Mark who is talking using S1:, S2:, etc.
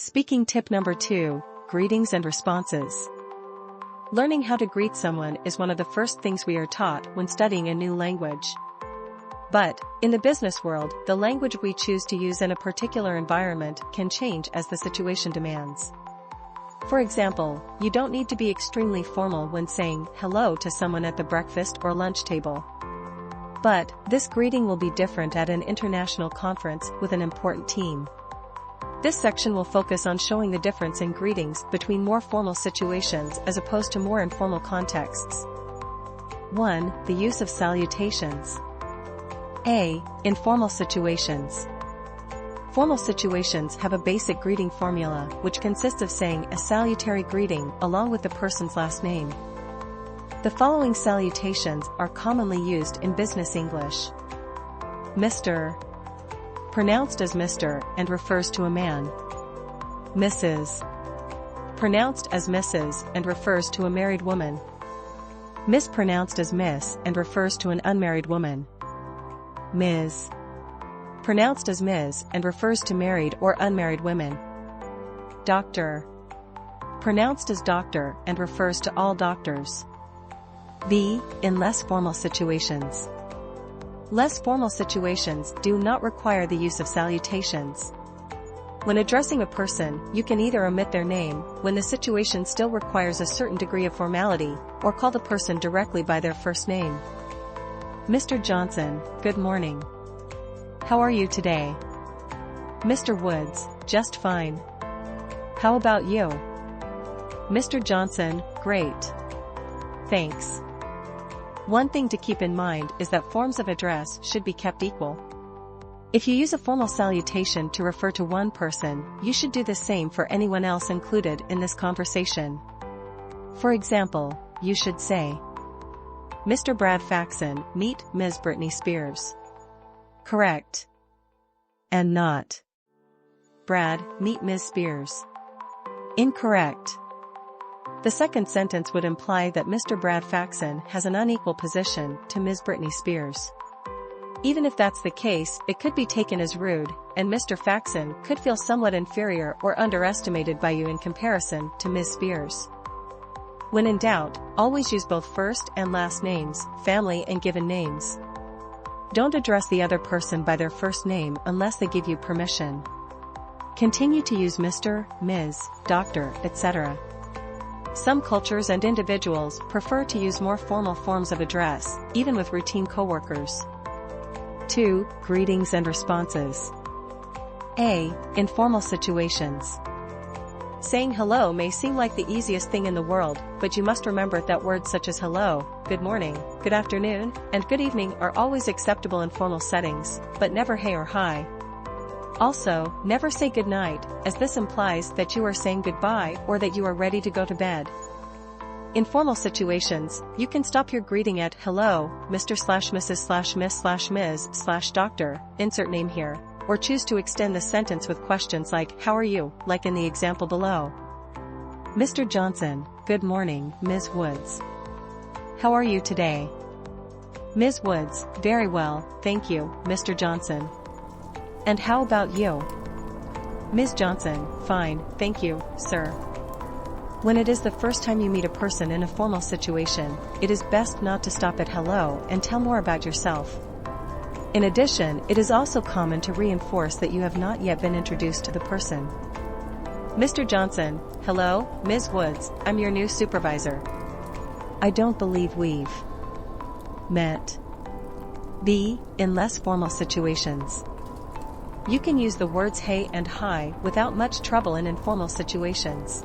S1: Speaking tip number 2, greetings and responses. Learning how to greet someone is one of the first things we are taught when studying a new language. But, in the business world, the language we choose to use in a particular environment can change as the situation demands. For example, you don't need to be extremely formal when saying hello to someone at the breakfast or lunch table. But, this greeting will be different at an international conference with an important team. This section will focus on showing the difference in greetings between more formal situations as opposed to more informal contexts. 1. The use of salutations. A. Informal situations. Formal situations have a basic greeting formula which consists of saying a salutary greeting along with the person's last name. The following salutations are commonly used in business English. Mr. Pronounced as Mr. and refers to a man. Mrs. Pronounced as Mrs. and refers to a married woman. Miss pronounced as Miss and refers to an unmarried woman. Ms. Pronounced as Ms. and refers to married or unmarried women. Doctor. Pronounced as doctor and refers to all doctors. B. In less formal situations. Less formal situations do not require the use of salutations. When addressing a person, you can either omit their name, when the situation still requires a certain degree of formality, or call the person directly by their first name. Mr. Johnson, good morning. How are you today? Mr. Woods, just fine. How about you? Mr. Johnson, great. Thanks. One thing to keep in mind is that forms of address should be kept equal. If you use a formal salutation to refer to one person, you should do the same for anyone else included in this conversation. For example, you should say, Mr. Brad Faxon, meet Ms. Britney Spears. Correct. And not. Brad, meet Ms. Spears. Incorrect. The second sentence would imply that Mr. Brad Faxon has an unequal position to Ms. Britney Spears. Even if that's the case, it could be taken as rude, and Mr. Faxon could feel somewhat inferior or underestimated by you in comparison to Ms. Spears. When in doubt, always use both first and last names, family and given names. Don't address the other person by their first name unless they give you permission. Continue to use Mr., Ms., Doctor, etc. Some cultures and individuals prefer to use more formal forms of address, even with routine coworkers. 2. Greetings and responses. A. Informal situations. Saying hello may seem like the easiest thing in the world, but you must remember that words such as hello, good morning, good afternoon, and good evening are always acceptable in formal settings, but never hey or hi. Also, never say good night, as this implies that you are saying goodbye or that you are ready to go to bed. In formal situations, you can stop your greeting at hello, Mr./Mrs./Miss/Ms/Doctor, insert name here, or choose to extend the sentence with questions like how are you, like in the example below. Mr. Johnson, good morning, Ms. Woods. How are you today? Ms. Woods, very well, thank you, Mr. Johnson. And how about you? Ms. Johnson, fine, thank you, sir. When it is the first time you meet a person in a formal situation, it is best not to stop at hello and tell more about yourself. In addition, it is also common to reinforce that you have not yet been introduced to the person. Mr. Johnson, hello, Ms. Woods, I'm your new supervisor. I don't believe we've met. B. In less formal situations. You can use the words hey and hi without much trouble in informal situations.